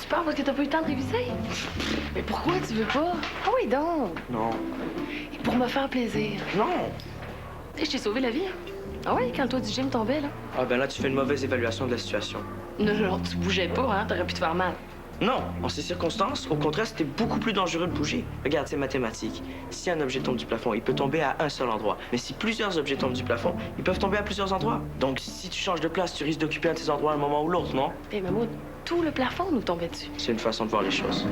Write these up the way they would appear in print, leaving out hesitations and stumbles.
Tu pars parce que t'as pas eu le temps de réviser? Mais pourquoi tu veux pas? Ah oui, donc! Non. Et pour me faire plaisir. Non! Tu sais, je t'ai sauvé la vie. Ah oui, quand le toit du gym tombait, là. Ah ben là, tu fais une mauvaise évaluation de la situation. Non, tu bougeais pas, hein? T'aurais pu te faire mal. Non, en ces circonstances, au contraire, c'était beaucoup plus dangereux de bouger. Regarde, c'est mathématique. Si un objet tombe du plafond, il peut tomber à un seul endroit. Mais si plusieurs objets tombent du plafond, ils peuvent tomber à plusieurs endroits. Donc, si tu changes de place, tu risques d'occuper un de ces endroits à un moment ou l'autre, non? Hé, Mahmoud, tout le plafond nous tombait dessus. C'est une façon de voir les choses.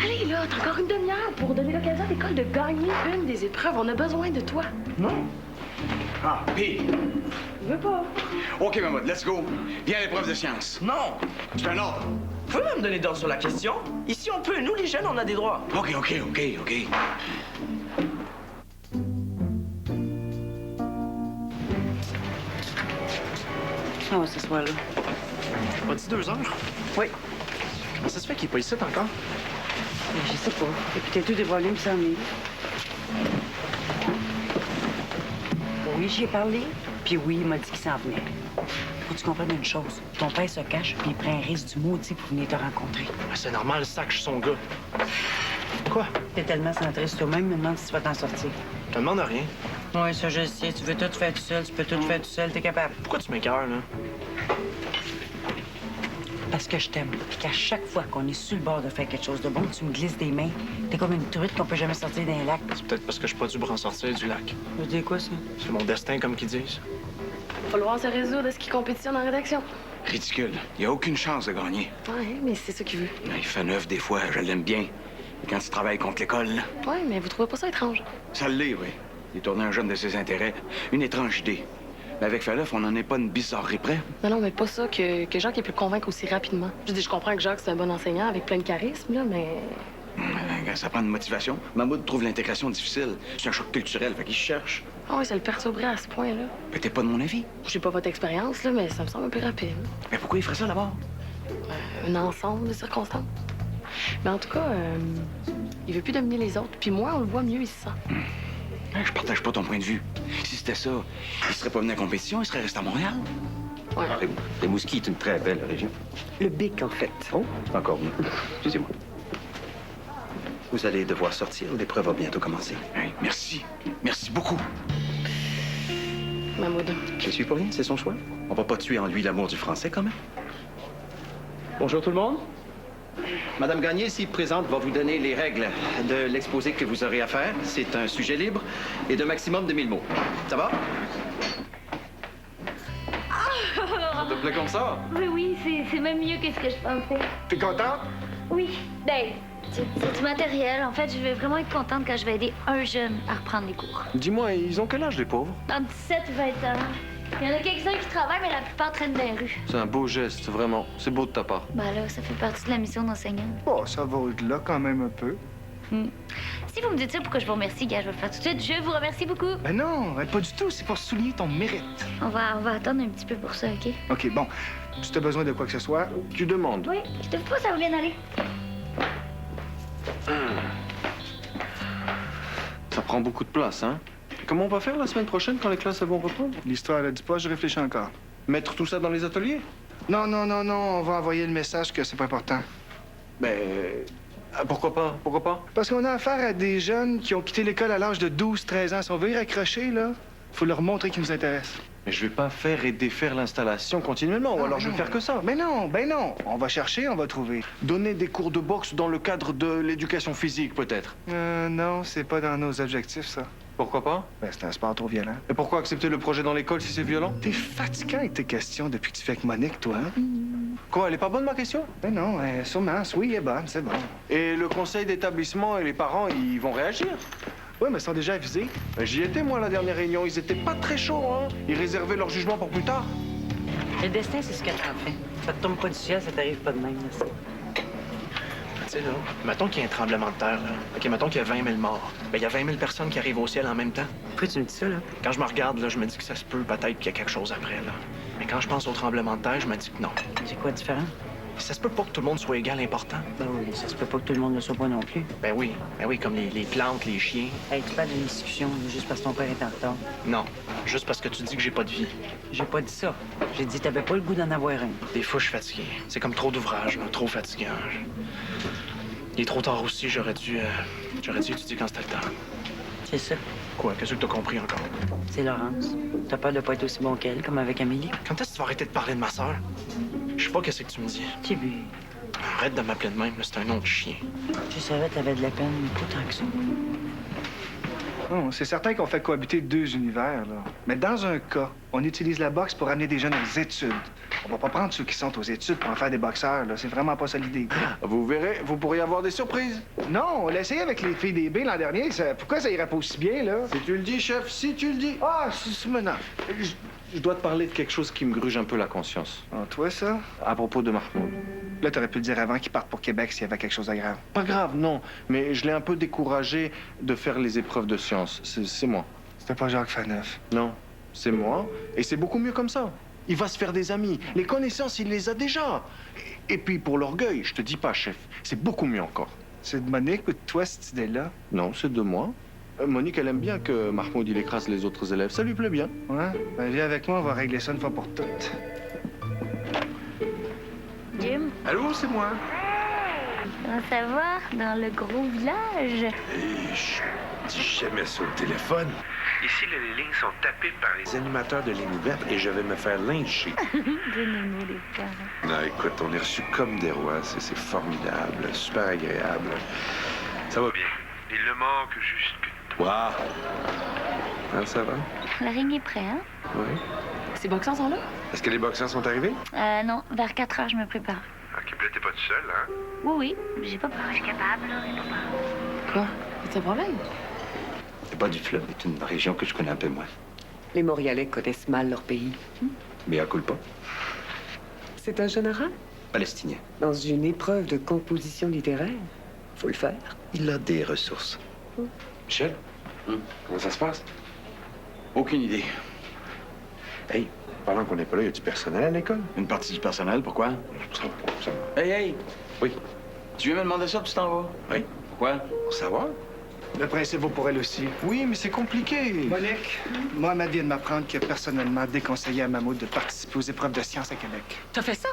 Allez, là, t'as encore une demi-heure pour donner l'occasion à l'école de gagner une des épreuves. On a besoin de toi. Non? Ah, P. Je veux pas. OK, Mahmoud, let's go. Viens à l'épreuve de science. Non! C'est un ordre. Tu peux même donner d'ordre sur la question? Ici, on peut. Nous, les jeunes, on a des droits. OK. On va s'asseoir là. Pas dit 2 heures? Oui. Comment ça se fait qu'il est pas ici encore? Je sais pas. Et puis t'as tous des volumes qui s'en viennent. Oui, j'y ai parlé. Puis oui, il m'a dit qu'il s'en venait. Faut que tu comprennes une chose. Ton père se cache, puis il prend un risque du maudit pour venir te rencontrer. Ah, c'est normal, sac, je suis son gars. Quoi? T'es tellement centré sur toi-même, me demande si tu vas t'en sortir. Je te demande rien. Oui, ça, je le sais. Tu veux tout faire tout seul, tu peux tout faire tout seul, t'es capable. Pourquoi tu m'écœures, là? Parce que je t'aime. Puis qu'à chaque fois qu'on est sur le bord de faire quelque chose de bon, tu me glisses des mains. T'es comme une truite qu'on peut jamais sortir d'un lac. C'est peut-être parce que je suis pas dû pour en sortir du lac. Ça veut dire quoi, ça? C'est mon destin, comme qu'ils disent. Faut le voir se résoudre à ce qui compétitionne en rédaction. Ridicule. Il n'y a aucune chance de gagner. Ouais, mais c'est ça qu'il veut. Il fait neuf des fois, je l'aime bien. Et quand il travaille contre l'école, là, Ouais, mais vous trouvez pas ça étrange? ça l'est, oui. Il tournait un jeune de ses intérêts. Une étrange idée. Mais avec Fallef, on n'en est pas une bizarrerie près. Non, mais pas ça que Jacques ait pu le convaincre aussi rapidement. Je dis, je comprends que Jacques, c'est un bon enseignant avec plein de charisme, là, mais... Ça prend une motivation. Mahmoud trouve l'intégration difficile. C'est un choc culturel, fait qu'il cherche. Ah oui, ça le perturberait à ce point-là. Mais t'es pas de mon avis. Je sais pas votre expérience, là, mais ça me semble un peu rapide. Mais pourquoi il ferait ça d'abord? Un ensemble de circonstances. Mais en tout cas, il veut plus dominer les autres. Puis moi, on le voit mieux, il se sent. Je partage pas ton point de vue. Si c'était ça, il serait pas venu à la compétition, il serait resté à Montréal. Ouais. Rimouski est une très belle région. Le bic, en fait. Oh, encore mieux. Excusez-moi. Vous allez devoir sortir. L'épreuve va bientôt commencer. Hey, merci. Merci beaucoup. Mahmoud. Je suis pour rien, c'est son choix. On va pas tuer en lui l'amour du français, quand même. Bonjour tout le monde. Madame Gagné, ici présente, va vous donner les règles de l'exposé que vous aurez à faire. C'est un sujet libre et de maximum de 1000 mots. Ça va? Ça te plaît comme ça? Oui, c'est même mieux que ce que je pensais. T'es contente? Oui, ben, c'est du matériel. En fait, je vais vraiment être contente quand je vais aider un jeune à reprendre les cours. Dis-moi, ils ont quel âge, les pauvres? Entre 17 et 20 ans. Il y en a quelques-uns qui travaillent, mais la plupart traînent dans les rues. C'est un beau geste, vraiment. C'est beau de ta part. Ben là, ça fait partie de la mission d'enseignant. Oh, ça va au-delà quand même un peu. Si vous me dites ça pour que je vous remercie, gars, je vais le faire tout de suite. Je vous remercie beaucoup. Ben non, pas du tout. C'est pour souligner ton mérite. On va attendre un petit peu pour ça, OK? OK, bon. Si t'as besoin de quoi que ce soit, Tu demandes. Oui, je te pas, ça va bien aller. Ça prend beaucoup de place, hein? Comment on va faire la semaine prochaine quand les classes vont reprendre? l'histoire, elle dit pas, je réfléchis encore. Mettre tout ça dans les ateliers? Non, on va envoyer le message que c'est pas important. Ben... pourquoi pas? Pourquoi pas? Parce qu'on a affaire à des jeunes qui ont quitté l'école à l'âge de 12-13 ans. Si on veut y raccrocher, là, faut leur montrer qu'ils nous intéressent. Mais je vais pas faire et défaire l'installation continuellement, ou alors je vais faire que ça. Ben non. On va chercher, on va trouver. Donner des cours de boxe dans le cadre de l'éducation physique, peut-être. Non, c'est pas dans nos objectifs, ça. Pourquoi pas? Ben, c'est un sport trop violent. Et pourquoi accepter le projet dans l'école si c'est violent? T'es fatigant avec tes questions depuis que tu fais avec Monique, toi, hein? Quoi, elle est pas bonne, ma question? Ben non, sûrement. Oui, elle est bonne, c'est bon. Et le conseil d'établissement et les parents, ils vont réagir? Oui, mais ils sont déjà avisés. Ben, j'y étais, moi, à la dernière réunion. Ils étaient pas très chauds, hein? Ils réservaient leur jugement pour plus tard. Le destin, c'est ce que t'en fais. Ça te tombe pas du ciel, ça t'arrive pas de même. Là. Tu sais, là, mettons qu'il y a un tremblement de terre, là. OK, mettons qu'il y a 20 000 morts. Ben, il y a 20 000 personnes qui arrivent au ciel en même temps. Pourquoi tu me dis ça, là? Quand je me regarde, là, je me dis que ça se peut peut-être qu'il y a quelque chose après, là. Mais quand je pense au tremblement de terre, je me dis que non. C'est quoi de différent? Ça se peut pas que tout le monde soit égal important. Ben oui, ça se peut pas que tout le monde ne soit pas non plus. Ben oui, comme les plantes, les chiens. Hey, tu parles d'une discussion juste parce que ton père est en retard. Non, juste parce que tu dis que j'ai pas de vie. J'ai pas dit ça. J'ai dit que t'avais pas le goût d'en avoir un. Des fois, je suis fatigué. C'est comme trop d'ouvrages, là, trop fatigant. Il est trop tard aussi, j'aurais dû étudier quand c'était le temps. C'est ça. Quoi? Qu'est-ce que t'as compris encore? C'est Laurence. T'as peur de pas être aussi bon qu'elle, comme avec Amélie? Quand est-ce que tu vas arrêter de parler de ma sœur? Je sais pas qu'est-ce que tu me dis. Tibu, Arrête de m'appeler de même, là, c'est un nom de chien. je savais que t'avais de la peine, mais pas tant que ça. Bon, c'est certain qu'on fait cohabiter deux univers, là. Mais dans un cas, on utilise la boxe pour amener des jeunes aux études. On va pas prendre ceux qui sont aux études pour en faire des boxeurs, là. C'est vraiment pas ça l'idée. Vous verrez, vous pourriez avoir des surprises. Non, on l'a essayé avec les filles des B l'an dernier. Pourquoi ça irait pas aussi bien, là? Si tu le dis, chef, si tu le dis. Ah, c'est maintenant. Je dois te parler de quelque chose qui me gruge un peu la conscience. Ah, toi, ça? À propos de Mahmoud. Là, t'aurais pu le dire avant qu'il parte pour Québec s'il y avait quelque chose de grave. Pas grave, non. Mais je l'ai un peu découragé de faire les épreuves de sciences. C'est moi. C'était pas Jacques Faneuf. Non, c'est moi. Et c'est beaucoup mieux comme ça. Il va se faire des amis. Les connaissances, il les a déjà. Et puis pour l'orgueil, je te dis pas, chef, c'est beaucoup mieux encore. C'est de Monique ou de toi, cette idée-là? Non, c'est de moi. Monique, elle aime bien que Mahmoud, il écrase les autres élèves. Ça lui plaît bien. Ouais? Ben, viens avec moi, on va régler ça une fois pour toutes. Jim, Allô, c'est moi. comment ça va dans le gros village? Je dis jamais ça au téléphone. Ici, les lignes sont tapées par les animateurs de ligne ouverte et je vais me faire lyncher. Des nounous, les parents. Non, écoute, on est reçus comme des rois. C'est formidable, super agréable. Ça va bien. Il ne manque juste que toi. Ah, ça va? Le ring est prêt, hein? Oui. Ces boxeurs sont là? Est-ce que les boxeurs sont arrivés? Non, vers 4 heures, je me prépare. OK, puis là, t'es pas tout seul, hein? Oui, j'ai pas peur. Je suis capable, là, j'ai pas peur. Quoi? C'est un problème? Le bas du fleuve est une région que je connais un peu moins. Les Montréalais connaissent mal leur pays. Mais à culpa. C'est un jeune arabe. Palestinien. Dans une épreuve de composition littéraire, faut le faire. Il a des ressources. Michel? Comment ça se passe? Aucune idée. Hey, pendant qu'on n'est pas là, y a du personnel à l'école? Une partie du personnel, pourquoi? Ça va. Hey! Oui. Tu viens me demander ça, puis tu t'en vas? Oui. Pourquoi? Pour savoir? Le principe vaut pour elle aussi. Oui, mais c'est compliqué. Monique, Mohamed vient de m'apprendre qu'il a personnellement déconseillé à Mahmoud de participer aux épreuves de sciences à Québec. T'as fait ça?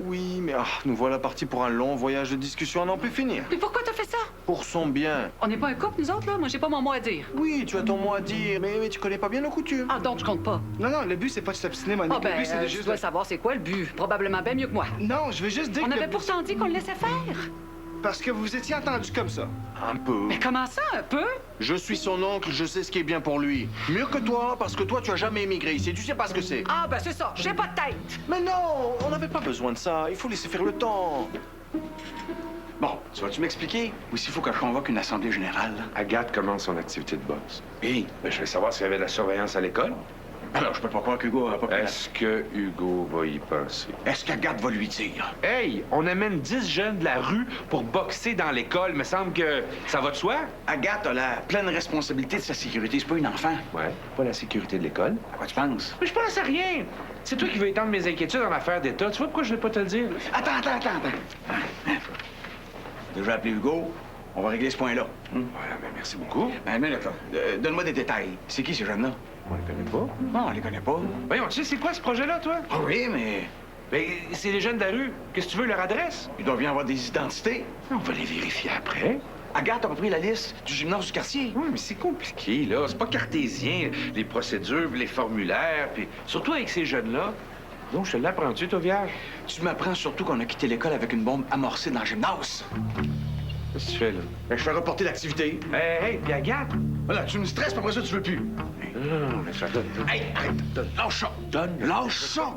Oui, mais nous voilà partis pour un long voyage de discussion à n'en plus finir. Mais pourquoi t'as fait ça? Pour son bien. On n'est pas un couple, nous autres, là? Moi, j'ai pas mon mot à dire. Oui, tu as ton mot à dire, mais tu connais pas bien nos coutumes. Ah, donc je compte pas. Non, non, le but, c'est pas de s'obstiner, Monique. Ah, ben, le but, c'est de tu juste... dois savoir c'est quoi le but. Probablement bien mieux que moi. Non, je veux juste dire On que... avait pourtant dit qu'on le laissait faire. Parce que vous étiez entendu comme ça. Un peu. Mais comment ça, un peu? Je suis son oncle, je sais ce qui est bien pour lui. Mieux que toi, parce que toi, tu as jamais émigré ici. Tu sais pas ce que c'est. Ah, ben c'est ça. J'ai pas de tête. Mais non, on n'avait pas besoin de ça. Il faut laisser faire le temps. Bon, tu vas-tu m'expliquer? Ou s'il faut que je convoque une assemblée générale? Agathe commence son activité de boxe. Oui. Ben, je vais savoir s'il y avait de la surveillance à l'école. Alors, je peux pas croire qu'Hugo a pas pris la- Est-ce que Hugo va y penser? Est-ce qu'Agathe va lui dire? Hey, on amène 10 jeunes de la rue pour boxer dans l'école. Me semble que ça va de soi. Agathe a la pleine responsabilité de sa sécurité. C'est pas une enfant. Ouais, pas la sécurité de l'école. À quoi tu penses? Mais je pense à rien. C'est toi qui veux étendre mes inquiétudes en affaires d'État. Tu vois pourquoi je vais pas te le dire? Attends. Déjà appelé Hugo. On va régler ce point-là. Voilà, ben, merci beaucoup. Mais d'accord. Donne-moi des détails. C'est qui ces jeunes-là? On les connaît pas. Non, on les connaît pas. Voyons, tu sais, c'est quoi ce projet-là, toi? Ah oui, mais Ben, c'est les jeunes de la rue. Qu'est-ce que tu veux, leur adresse? il doit bien avoir des identités. On va les vérifier après. Agathe a repris la liste du gymnase du quartier. Oui, mais c'est compliqué, là. C'est pas cartésien, les procédures, les formulaires, puis surtout avec ces jeunes-là. Donc, je te l'apprends-tu, toi, vierge? Tu m'apprends surtout qu'on a quitté l'école avec une bombe amorcée dans le gymnase. Qu'est-ce que tu fais, là? Ben, je fais reporter l'activité. Hey, puis Agathe! Voilà, tu me stresses, puis après ça, tu veux plus. Non, mais ça donne. Hey, arrête. Lâche ça. Lâche ça.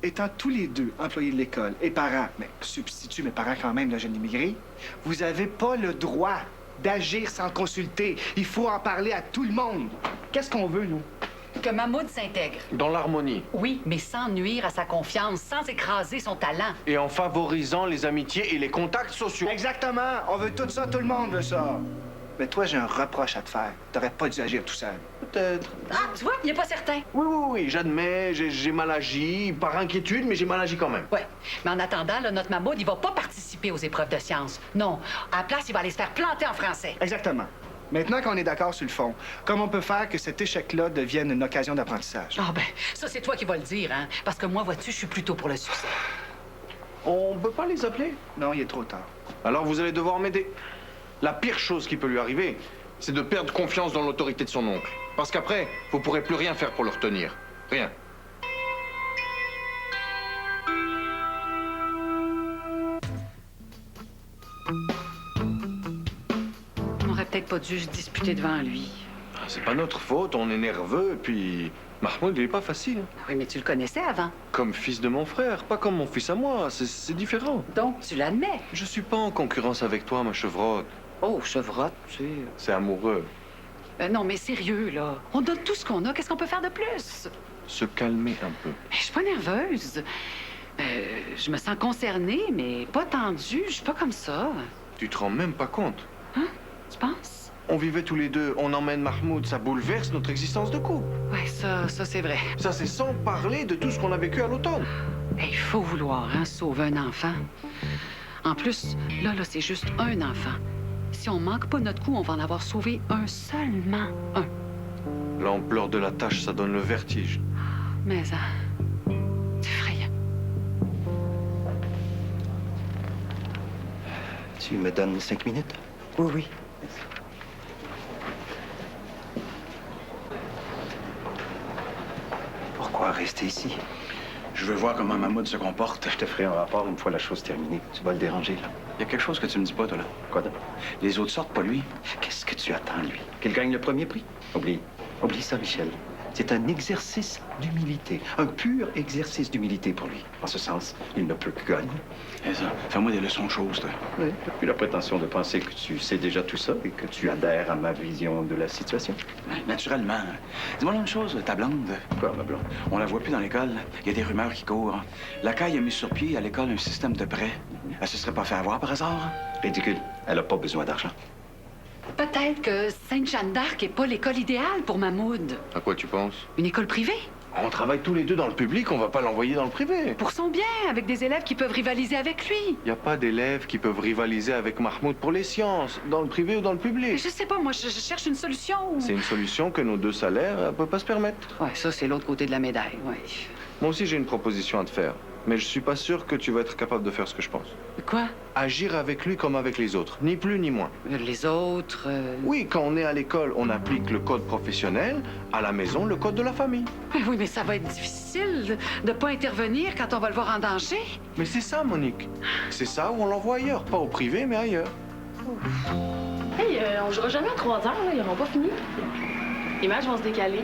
Étant tous les deux employés de l'école et parents, mais substituts, mais parents quand même de jeunes immigrés, vous avez pas le droit d'agir sans consulter. Il faut en parler à tout le monde. Qu'est-ce qu'on veut, nous? Que Mahmoud s'intègre. Dans l'harmonie. Oui, mais sans nuire à sa confiance, sans écraser son talent. Et en favorisant les amitiés et les contacts sociaux. Exactement. On veut tout ça, tout le monde veut ça. Mais toi, j'ai un reproche à te faire. T'aurais pas dû agir tout seul. Peut-être. Ah, tu vois, il n'est pas certain. Oui, j'admets, j'ai mal agi, par inquiétude, mais j'ai mal agi quand même. Ouais, mais en attendant, là, notre Mahmoud, il va pas participer aux épreuves de sciences. Non, à la place, il va aller se faire planter en français. Exactement. Maintenant qu'on est d'accord sur le fond, comment on peut faire que cet échec-là devienne une occasion d'apprentissage? Ah ben, ça, c'est toi qui vas le dire, hein? Parce que moi, vois-tu, je suis plutôt pour le succès. On peut pas les appeler? Non, il est trop tard. Alors vous allez devoir m'aider. La pire chose qui peut lui arriver, c'est de perdre confiance dans l'autorité de son oncle. Parce qu'après, vous pourrez plus rien faire pour le retenir. Rien. On aurait peut-être pas dû se disputer devant lui. C'est pas notre faute, on est nerveux, puis Mahmoud, il est pas facile. Oui, mais tu le connaissais avant. Comme fils de mon frère, pas comme mon fils à moi, c'est différent. Donc, tu l'admets. Je suis pas en concurrence avec toi, ma chevrotte. Oh, chevrotte, tu sais. C'est amoureux. Non, mais sérieux, là. On donne tout ce qu'on a. Qu'est-ce qu'on peut faire de plus? Se calmer un peu. Je suis pas nerveuse. Je me sens concernée, mais pas tendue. Je suis pas comme ça. Tu te rends même pas compte. Hein? Tu penses? On vivait tous les deux, on emmène Mahmoud, ça bouleverse notre existence de couple. Ouais, ça c'est vrai. Ça, c'est sans parler de tout ce qu'on a vécu à l'automne. Il faut vouloir, hein, sauver un enfant. En plus, là, c'est juste un enfant. Si on manque pas notre coup, on va en avoir sauvé un seulement un. L'ampleur de la tâche, ça donne le vertige. Mais ça, c'est effrayant. Tu me donnes 5 minutes? Oui, oui. Pourquoi rester ici? Je veux voir comment Mahmoud se comporte. Je te ferai un rapport une fois la chose terminée. Tu vas le déranger, là. Il y a quelque chose que tu me dis pas, toi, là. Quoi donc? Les autres sortent, pas lui. Qu'est-ce que tu attends, lui? Qu'il gagne le premier prix? Oublie ça, Michel. C'est un exercice d'humilité. Un pur exercice d'humilité pour lui. En ce sens, il ne peut que gagner. C'est ça. Fais-moi des leçons choses, toi. Oui, t'as plus la prétention de penser que tu sais déjà tout ça et que tu adhères à ma vision de la situation. Naturellement. Dis-moi une chose, ta blonde. Quoi, ma blonde? On la voit plus dans l'école. Il y a des rumeurs qui courent. La caille a mis sur pied à l'école un système de prêt. Elle se serait pas fait avoir par hasard? Ridicule. Elle n'a pas besoin d'argent. Peut-être que Sainte-Jeanne d'Arc n'est pas l'école idéale pour Mahmoud. À quoi tu penses? Une école privée. On travaille tous les deux dans le public, on va pas l'envoyer dans le privé. Pour son bien, avec des élèves qui peuvent rivaliser avec lui. Il n'y a pas d'élèves qui peuvent rivaliser avec Mahmoud pour les sciences, dans le privé ou dans le public. Mais je sais pas, moi, je cherche une solution. C'est une solution que nos deux salaires ne peuvent pas se permettre. Ouais, ça, c'est l'autre côté de la médaille, ouais. Moi aussi, j'ai une proposition à te faire. Mais je suis pas sûr que tu vas être capable de faire ce que je pense. Quoi? Agir avec lui comme avec les autres, ni plus ni moins. Les autres... Oui, quand on est à l'école, on applique le code professionnel, à la maison, le code de la famille. Oui, mais ça va être difficile de pas intervenir quand on va le voir en danger. Mais c'est ça, Monique. C'est ça où on l'envoie ailleurs. Pas au privé, mais ailleurs. Hey, on jouera jamais à 3 heures, là. Ils n'auront pas fini. Les matchs vont se décaler.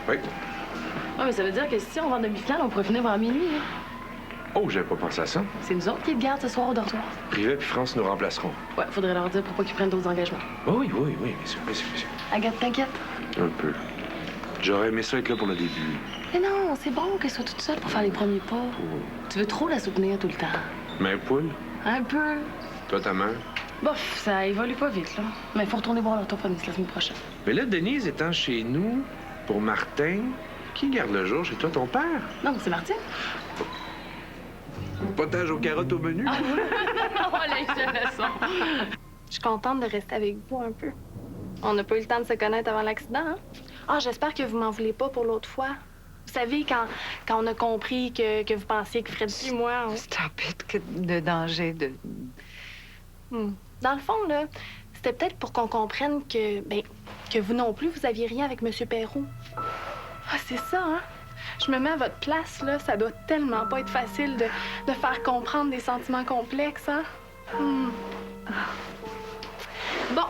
Oui. Ah, mais ça veut dire que si on va en demi-finale, on pourrait finir vers minuit, là. Oh, j'avais pas pensé à ça. C'est nous autres qui te gardent ce soir au dortoir. Rivet puis France nous remplaceront. Ouais, faudrait leur dire pour pas qu'ils prennent d'autres engagements. Oh, oui, bien sûr. Agathe, t'inquiète. Un peu. J'aurais aimé ça être là pour le début. Mais non, c'est bon qu'elle soit toute seule pour faire les premiers pas. Tu veux trop la soutenir tout le temps. Mais poule, Un peu. toi ta mère. Bof, ça évolue pas vite, là. Mais il faut retourner voir l'orthophoniste la semaine prochaine. Mais là, Denise étant chez nous, pour Martin, qui garde le jour chez toi, ton père? Non, c'est Martine. Potage aux carottes au menu? Voilà, je suis contente de rester avec vous un peu. On n'a pas eu le temps de se connaître avant l'accident, hein? Ah, j'espère que vous m'en voulez pas pour l'autre fois. Vous savez, quand on a compris que vous pensiez que Fred et moi... Stop it, que de danger, de... Dans le fond, là, c'était peut-être pour qu'on comprenne que vous non plus, vous aviez rien avec M. Perrault. Ah, c'est ça, hein? Je me mets à votre place, là. Ça doit tellement pas être facile de faire comprendre des sentiments complexes, hein? Bon,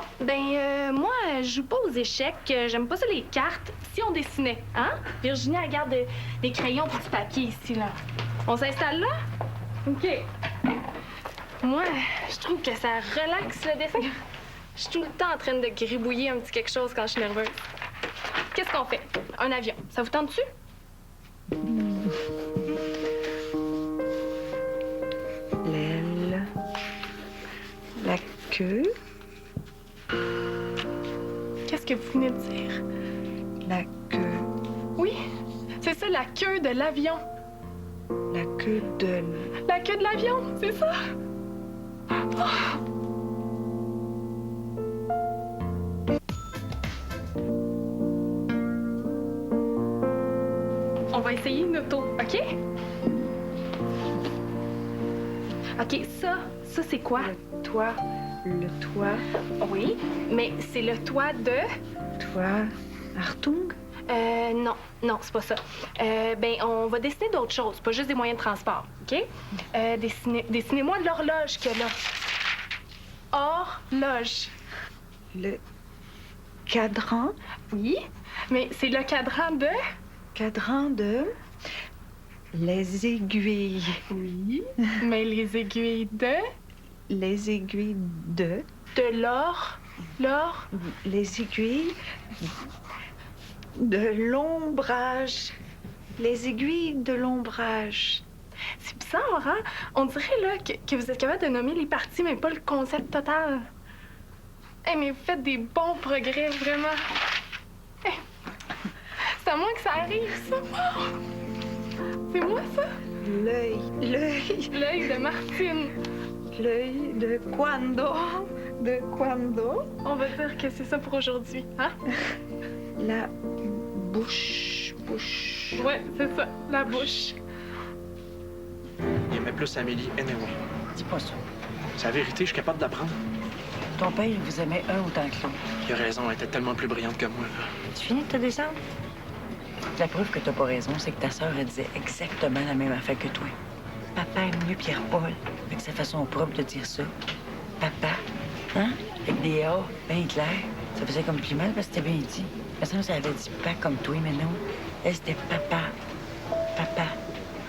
moi, je joue pas aux échecs. J'aime pas ça, les cartes. Si on dessinait, hein? Virginie, elle garde des crayons et du papier ici, là. On s'installe là? OK. Moi, je trouve que ça relaxe le dessin. Je suis tout le temps en train de gribouiller un petit quelque chose quand je suis nerveuse. Qu'est-ce qu'on fait? Un avion. Ça vous tente-tu? L'aile, la queue. que vous venez de dire. La queue. Oui, c'est ça, la queue de l'avion. La queue de... La queue de l'avion, c'est ça. On va essayer une auto, OK? OK, ça c'est quoi? Le toit. Le toit. Oui, mais c'est le toit de... Toit. Artung? Non, c'est pas ça. Ben, on va dessiner d'autres choses, pas juste des moyens de transport, OK? Dessinez-moi l'horloge qu'il y a là. Horloge. Le cadran? Oui, mais c'est le cadran de... Cadran de... Les aiguilles. Oui, mais les aiguilles de... Les aiguilles de... De l'or. L'or. Les aiguilles... De l'ombrage. Les aiguilles de l'ombrage. C'est bizarre, hein? On dirait, là, que vous êtes capable de nommer les parties, mais pas le concept total. Eh, mais vous faites des bons progrès, vraiment. Hey. C'est à moi que ça arrive, ça. C'est moi, ça? L'œil. L'œil de Martine. L'œil de Quando. De Quando. On va dire que c'est ça pour aujourd'hui, hein? La bouche. Ouais, c'est ça, la bouche. Il aimait plus Amélie anyway. Dis pas ça. C'est la vérité, je suis capable d'apprendre. Ton père, il vous aimait un autant que l'autre. Il a raison, elle était tellement plus brillante que moi. Là. Tu finis de te descendre? La preuve que t'as pas raison, c'est que ta sœur, elle disait exactement la même affaire que toi. Papa aime mieux Pierre-Paul, avec sa façon propre de dire ça. Papa, hein? Avec des A bien clairs. Ça faisait comme plus mal parce que c'était bien dit. Personne ça avait dit pas comme toi, mais non. Elle, c'était papa. Papa.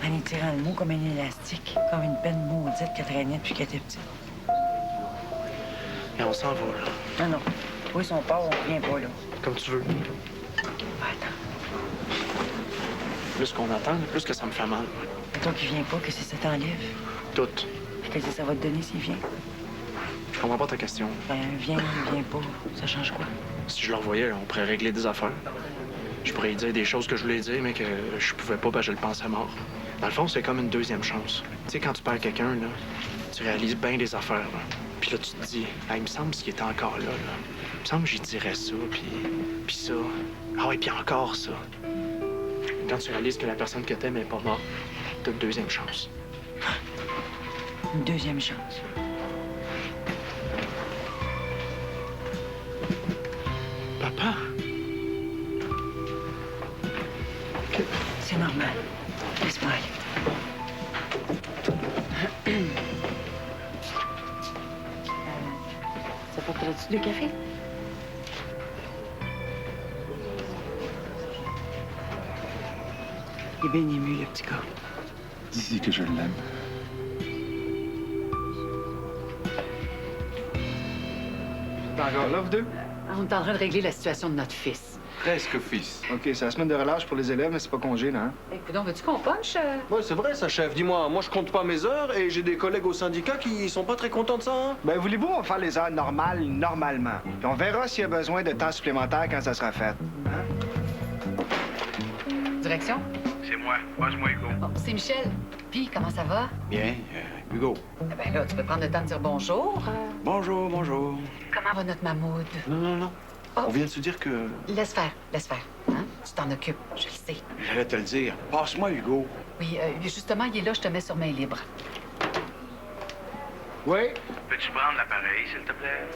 En étirant le mot comme un élastique, comme une peine maudite qu'elle traînait depuis qu'elle était petite. Et on s'en va, là. Non, non. Oui, son port, on revient pas, là. Comme tu veux. Attends. Plus qu'on attend, plus que ça me fait mal. Toi qui viens pas, que si ça t'enlève? Tout. Qu'est-ce que ça va te donner s'il vient? Je comprends pas ta question. Ben, viens pas. Ça change quoi? Si je le revoyais, on pourrait régler des affaires. Je pourrais lui dire des choses que je voulais dire, mais que je pouvais pas, je le pensais mort. Dans le fond, c'est comme une deuxième chance. Tu sais, quand tu perds quelqu'un, là, tu réalises bien des affaires, là. Puis là, tu te dis, il me semble qu'il était encore là, là. Il me semble que j'y dirais ça, puis ça. Ah oui, puis encore ça. Quand tu réalises que la personne que t'aimes est pas morte, t'as une deuxième chance. Une deuxième chance. Papa? C'est normal. Laisse-moi aller. Ça porterait-tu du café? Il est bien ému, le petit gars. Dis-y que je l'aime. T'es encore là, vous deux? On est en train de régler la situation de notre fils. Presque fils. OK, c'est la semaine de relâche pour les élèves, mais c'est pas congé, là, hein? Écoute, veux-tu qu'on punch? Ouais, c'est vrai, ça, chef. Dis-moi, moi, je compte pas mes heures et j'ai des collègues au syndicat qui sont pas très contents de ça, hein? Ben, voulez-vous, on va faire les heures normales, normalement. Puis on verra s'il y a besoin de temps supplémentaire quand ça sera fait. Direction? C'est moi. Passe-moi, Hugo. Bon, c'est Michel. Puis, comment ça va? Bien, Hugo. Eh ben là, tu peux prendre le temps de dire bonjour. Bonjour, bonjour. Comment va notre mammoude? Non. Oh. On vient de se dire que... Laisse faire. Hein? Tu t'en occupes, je le sais. J'allais te le dire. Passe-moi, Hugo. Oui, justement, il est là, je te mets sur main libre. Oui? Peux-tu prendre l'appareil, s'il te plaît?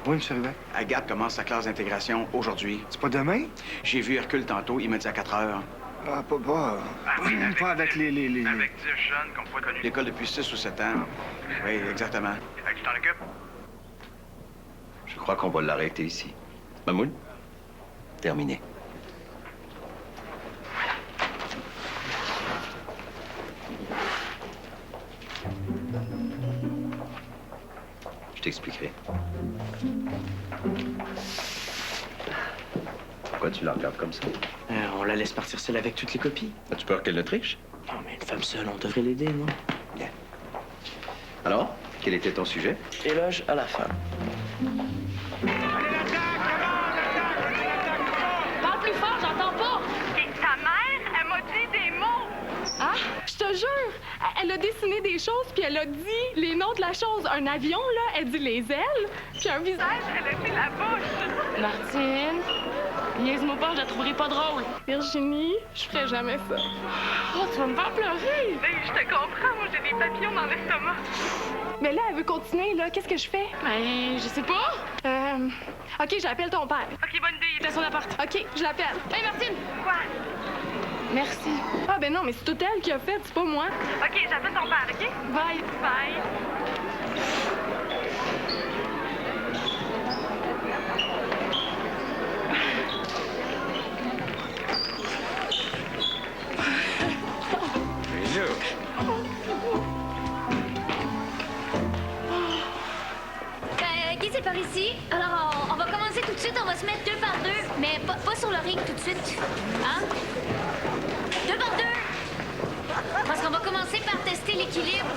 Oui, M. Rivette. Agathe commence sa classe d'intégration aujourd'hui. C'est pas demain? J'ai vu Hercule tantôt, il m'a dit à 4 heures. Ah, pas... Pas avec les... Avec 10 jeunes qu'on pas connus. L'école depuis 6 ou 7 ans. Oui, exactement. Fait que tu t'en occupes? Je crois qu'on va l'arrêter ici. Mamoun? Terminé. Je t'expliquerai. Pourquoi tu la regardes comme ça? On la laisse partir seule avec toutes les copies. As-tu peur qu'elle ne triche? Non, mais une femme seule, on devrait l'aider, non? Bien. Alors, quel était ton sujet? Éloge à la femme. Parle plus fort, j'entends pas! Et ta mère, elle m'a dit des mots! Ah, je te jure! Elle a dessiné des choses, puis elle a dit les noms de la chose. Un avion, là, elle dit les ailes, puis un visage, elle a dit la bouche. Martine, niaise-moi pas, je la trouverai pas drôle. Virginie, je ferai jamais ça. Oh, tu vas me faire pleurer! Je te comprends, moi j'ai des papillons dans l'estomac. Mais là, elle veut continuer, là. Qu'est-ce que je fais? Ben, je sais pas. OK, j'appelle ton père. OK, bonne idée, il est à son appart. OK, je l'appelle. Hey, Martine! Quoi? Merci. Ah, ben non, mais c'est tout elle qui a fait, c'est pas moi. OK, j'appelle ton père, OK? Bye. Bye. OK, c'est par ici. Alors, on va commencer tout de suite. On va se mettre 2 par 2, mais pas sur le ring tout de suite. Hein? 2 par 2. Parce qu'on va commencer par tester l'équilibre.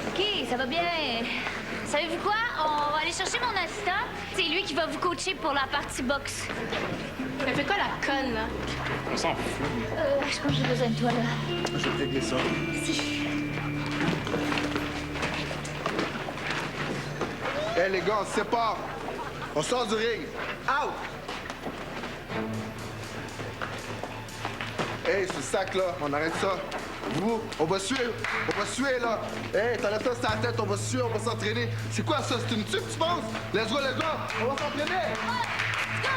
OK, ça va bien. Savez-vous quoi? On va aller chercher mon assistant. C'est lui qui va vous coacher pour la partie boxe. Elle fait quoi, la conne, là? On s'en fout. Je pense que j'ai besoin de toi, là. Je vais régler ça. Si. Hey, les gars, on se sépare. On sort du ring. Out! Hey, ce sac-là, on arrête ça. Vous, on va suivre. On va suivre, là. Hey, t'enlèves ça sur la tête, on va suivre, on va s'entraîner. C'est quoi, ça? C'est une tuque, tu penses? Let's go, les gars. On va s'entraîner. Let's go!